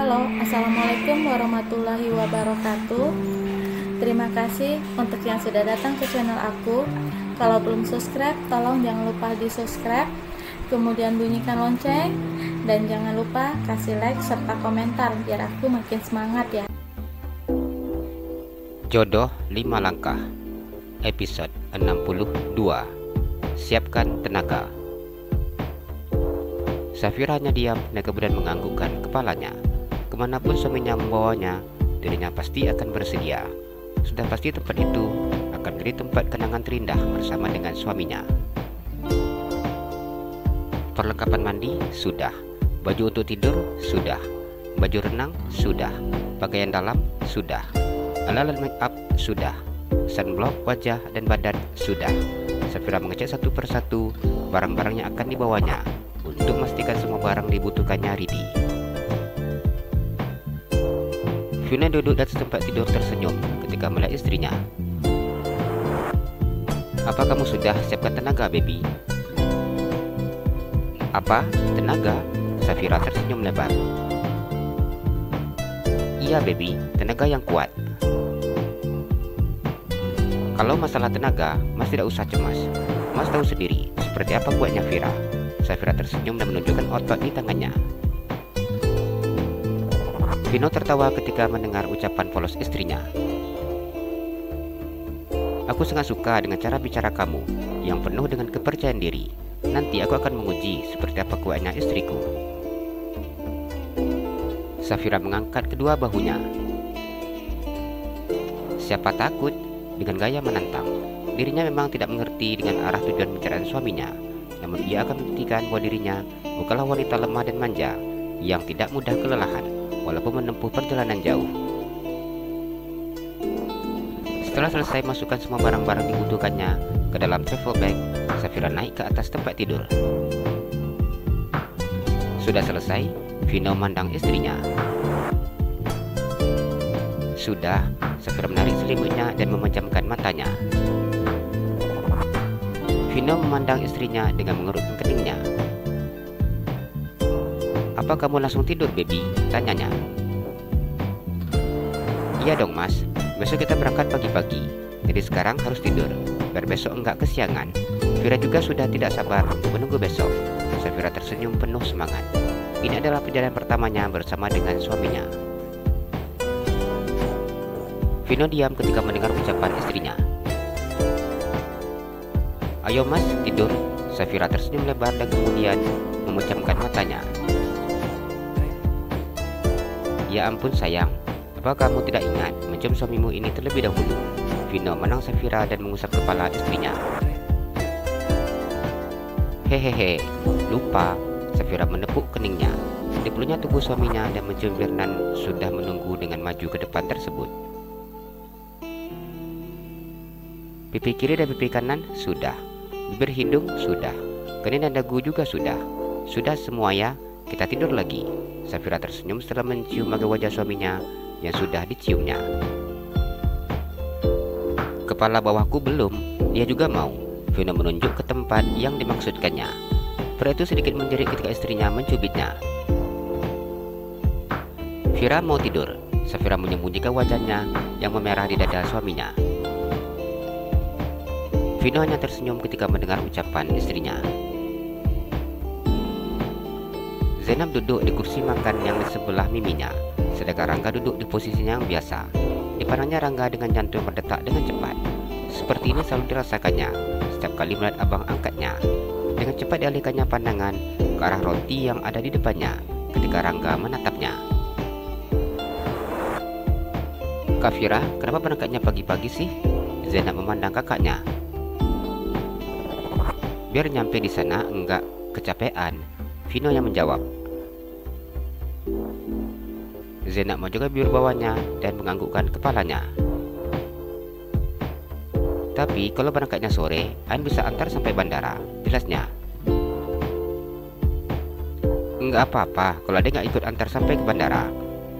Halo, Assalamualaikum warahmatullahi wabarakatuh. Terima kasih untuk yang sudah datang ke channel aku. Kalau belum subscribe, tolong jangan lupa di subscribe, kemudian bunyikan lonceng, dan jangan lupa kasih like serta komentar biar aku makin semangat ya. Jodoh 5 langkah, episode 62. Siapkan tenaga. Safira hanya diam dan kemudian menganggukkan kepalanya. Kemanapun suaminya membawanya, dirinya pasti akan bersedia. Sudah pasti tempat itu akan menjadi tempat kenangan terindah bersama dengan suaminya. Perlengkapan mandi sudah, baju untuk tidur sudah, baju renang sudah, pakaian dalam sudah, alat make up sudah, sunblock wajah dan badan sudah. Safira mengecek satu persatu barang-barang yang akan dibawanya untuk memastikan semua barang dibutuhkannya ready. Fiona duduk di atas tempat tidur tersenyum ketika melihat istrinya. Apa kamu sudah siapkan tenaga, baby? Apa? Tenaga? Safira tersenyum lebar. Iya, baby, tenaga yang kuat. Kalau masalah tenaga, Mas tidak usah cemas. Mas tahu sendiri seperti apa kuatnya Fira. Safira tersenyum dan menunjukkan otot di tangannya. Vino tertawa ketika mendengar ucapan polos istrinya. Aku sangat suka dengan cara bicara kamu yang penuh dengan kepercayaan diri. Nanti aku akan menguji seperti apa kuatnya istriku. Safira mengangkat kedua bahunya. Siapa takut? Dengan gaya menantang. Dirinya memang tidak mengerti dengan arah tujuan pembicaraan suaminya. Namun ia akan membuktikan bahwa dirinya bukanlah wanita lemah dan manja yang tidak mudah kelelahan walaupun menempuh perjalanan jauh. Setelah selesai masukkan semua barang-barang dibutuhkannya ke dalam travel bag, Safira naik ke atas tempat tidur. Sudah selesai, Vino memandang istrinya. Sudah, Safira menarik selimutnya dan memejamkan matanya. Vino memandang istrinya dengan mengerutkan keningnya. Apa kamu langsung tidur, baby? Tanyanya. Iya dong, Mas. Besok kita berangkat pagi-pagi. Jadi sekarang harus tidur, biar besok enggak kesiangan. Fira juga sudah tidak sabar untuk menunggu besok. Safira tersenyum penuh semangat. Ini adalah perjalanan pertamanya bersama dengan suaminya. Vino diam ketika mendengar ucapan istrinya. Ayo mas, tidur. Safira tersenyum lebar dan kemudian memejamkan matanya. Ya ampun sayang, apa kamu tidak ingat mencium suamimu ini terlebih dahulu? Vino menang Safira dan mengusap kepala istrinya. Hehehe, lupa. Safira menepuk keningnya. Dipeluknya tubuh suaminya dan mencium Birnan sudah menunggu dengan maju ke depan tersebut. Pipi kiri dan pipi kanan sudah. Bibir hidung sudah. Kening dan dagu juga sudah. Sudah semua ya, kita tidur lagi. Safira tersenyum setelah mencium bagai wajah suaminya yang sudah diciumnya. Kepala bawahku belum, dia juga mau. Vino menunjuk ke tempat yang dimaksudkannya. Pria itu sedikit menjerit ketika istrinya mencubitnya. Fira mau tidur. Safira menyembunyikan wajahnya yang memerah di dada suaminya. Vino hanya tersenyum ketika mendengar ucapan istrinya. Zainab duduk di kursi makan yang di sebelah miminya, sedangkan Rangga duduk di posisinya yang biasa. Dipandangnya Rangga dengan jantung berdetak dengan cepat. Seperti ini selalu dirasakannya setiap kali melihat abang angkatnya. Dengan cepat dialihkannya pandangan ke arah roti yang ada di depannya ketika Rangga menatapnya. Kak Fira, kenapa berangkatnya pagi-pagi sih? Zainab memandang kakaknya. Biar nyampe di sana enggak kecapean, Vino yang menjawab. Zainab menjaga bibir bawahnya dan menganggukkan kepalanya. Tapi kalau berangkatnya sore, Ain bisa antar sampai bandara, jelasnya. Enggak apa-apa kalau Ade nggak ikut antar sampai ke bandara.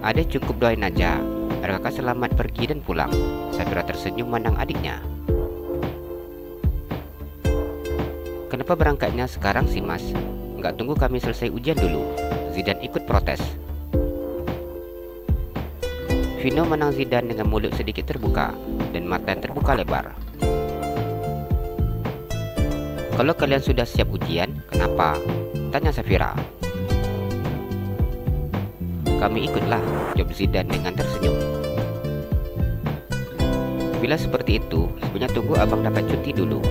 Ade cukup doain aja agar kakak selamat pergi dan pulang. Safira tersenyum memandang adiknya. Kenapa berangkatnya sekarang sih mas? Nggak tunggu kami selesai ujian dulu. Zidan ikut protes. Vino menang Zidan dengan mulut sedikit terbuka dan mata yang terbuka lebar. Kalau kalian sudah siap ujian, kenapa? Tanya Safira. Kami ikutlah, jawab Zidan dengan tersenyum. Bila seperti itu, sebenarnya tunggu abang dapat cuti dulu.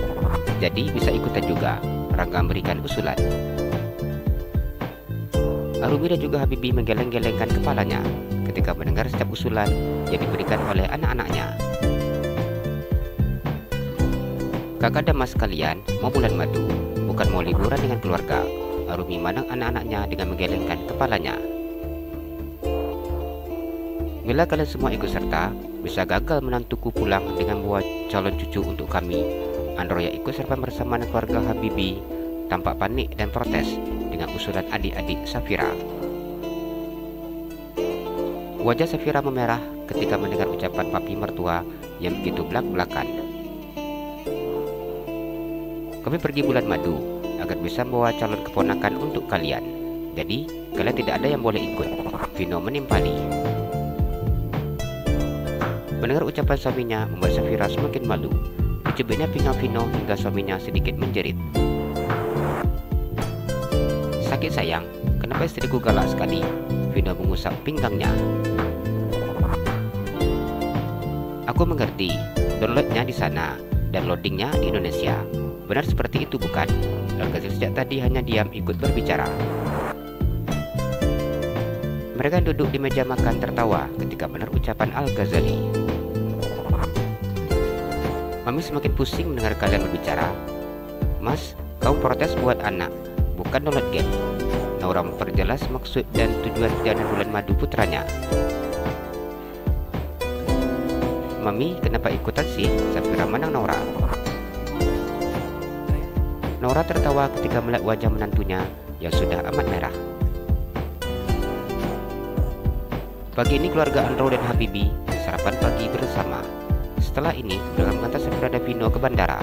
Jadi bisa ikutan juga, Rangga memberikan usulan. Arumi dan juga Habibie menggeleng-gelengkan kepalanya ketika mendengar setiap usulan yang diberikan oleh anak-anaknya. Kakak dan mas kalian mau bulan madu, bukan mau liburan dengan keluarga. Arumi memandang anak-anaknya dengan menggelengkan kepalanya. Bila kalian semua ikut serta, bisa gagal menantuku pulang dengan bawa calon cucu untuk kami. Androya ikut serta bersama keluarga Habibie, tampak panik dan protes dengan usulan adik-adik Safira. Wajah Safira memerah ketika mendengar ucapan papi mertua yang begitu belak-belakan. Kami pergi bulan madu agar bisa membawa calon keponakan untuk kalian. Jadi, kalian tidak ada yang boleh ikut, Vino menimpali. Mendengar ucapan suaminya membuat Safira semakin malu. Dicubitnya pinggang Vino hingga suaminya sedikit menjerit. Sakit sayang, kenapa istriku galak sekali? Vino mengusap pinggangnya. Aku mengerti, downloadnya di sana dan loadingnya di Indonesia. Benar seperti itu bukan? Al-Ghazali sejak tadi hanya diam ikut berbicara. Mereka duduk di meja makan tertawa ketika mendengar ucapan Al-Ghazali. Mami semakin pusing mendengar kalian berbicara. Mas, kau protes buat anak, bukan download game. Naura memperjelas maksud dan tujuan perjalanan bulan madu putranya. Mami, kenapa ikutan sih? Safira menang Naura. Naura tertawa ketika melihat wajah menantunya yang sudah amat merah. Pagi ini keluarga Andro dan Habibie sarapan pagi bersama. Setelah ini, mereka mengantar Safira dan Vino ke bandara.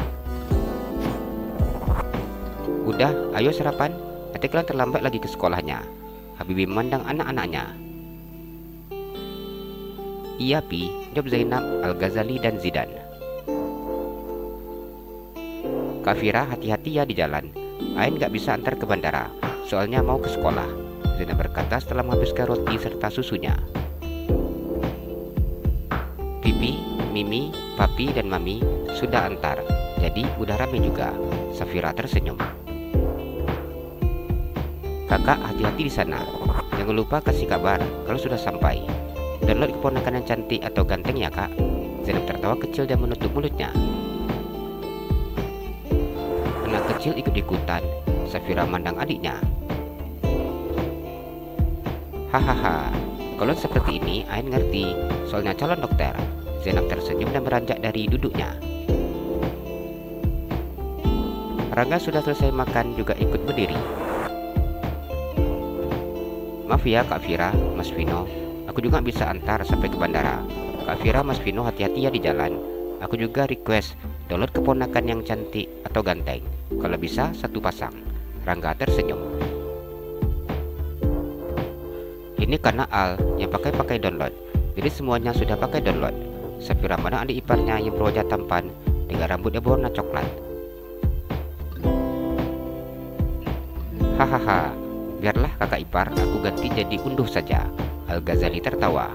Udah, ayo sarapan. Nanti kalian terlambat lagi ke sekolahnya. Habibie memandang anak-anaknya. Iya Pi, jawab Zainab, Al-Ghazali dan Zidan. Kak Fira, hati-hati ya di jalan. Ain gak bisa antar ke bandara, soalnya mau ke sekolah, Zainab berkata setelah menghabiskan roti serta susunya. Pipi, Mimi, Papi, dan Mami sudah antar, jadi udah rame juga, Safira tersenyum. Kakak, hati-hati di sana. Jangan lupa kasih kabar kalau sudah sampai. Download keponakan yang cantik atau ganteng ya kak. Zainab tertawa kecil dan menutup mulutnya. Anak kecil ikut-ikutan. Safira mandang adiknya. Hahaha, kalau seperti ini Ain ngerti, soalnya calon dokter. Zainab tersenyum dan beranjak dari duduknya. Rangga sudah selesai makan juga ikut berdiri. Maaf ya Kak Fira, Mas Vino, aku juga bisa antar sampai ke bandara. Kak Fira, Mas Vino, hati-hati ya di jalan. Aku juga request download keponakan yang cantik atau ganteng. Kalau bisa satu pasang. Rangga tersenyum. Ini karena Al yang pakai download, jadi semuanya sudah pakai download. Safira mana adik iparnya yang berwajah tampan dengan rambut yang berwarna coklat. Hahaha, biarlah kakak ipar aku ganti jadi unduh saja. Al-Ghazali tertawa.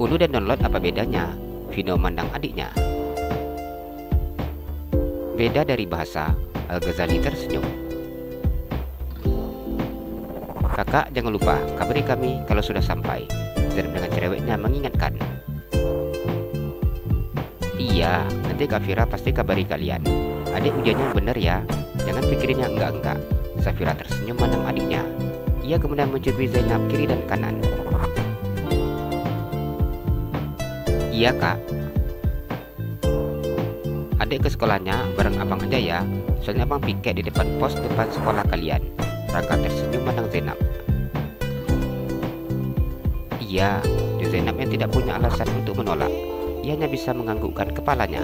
Unduh dan download apa bedanya? Vino mandang adiknya. Beda dari bahasa. Al-Ghazali tersenyum. Kakak jangan lupa kabari kami kalau sudah sampai. Zainab dengan cerewetnya mengingatkan. Iya, nanti Kak Fira pasti kabari kalian. Adik ujiannya bener ya, jangan pikirin yang enggak-enggak. Safira tersenyum mandang adiknya. Ia kemudian mencubit Zainab kiri dan kanan. Iya kak. Adik ke sekolahnya bareng abang aja ya, soalnya abang piket di depan pos depan sekolah kalian. Rangga tersenyum mandang Zainab. Iya, Zainab yang tidak punya alasan untuk menolak. Ia hanya bisa menganggukkan kepalanya.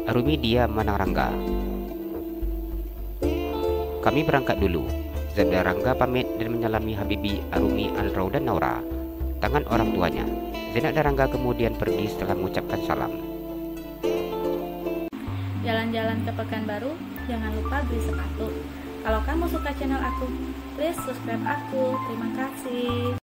Arumi dia menang Rangga. Kami berangkat dulu. Zabda Rangga pamit dan menyalami Habibi, Arumi, Andro, dan Naura. Tangan orang tuanya. Zainab dan Rangga kemudian pergi setelah mengucapkan salam. Jalan-jalan ke Pekanbaru, jangan lupa beli sepatu. Kalau kamu suka channel aku, please subscribe aku. Terima kasih.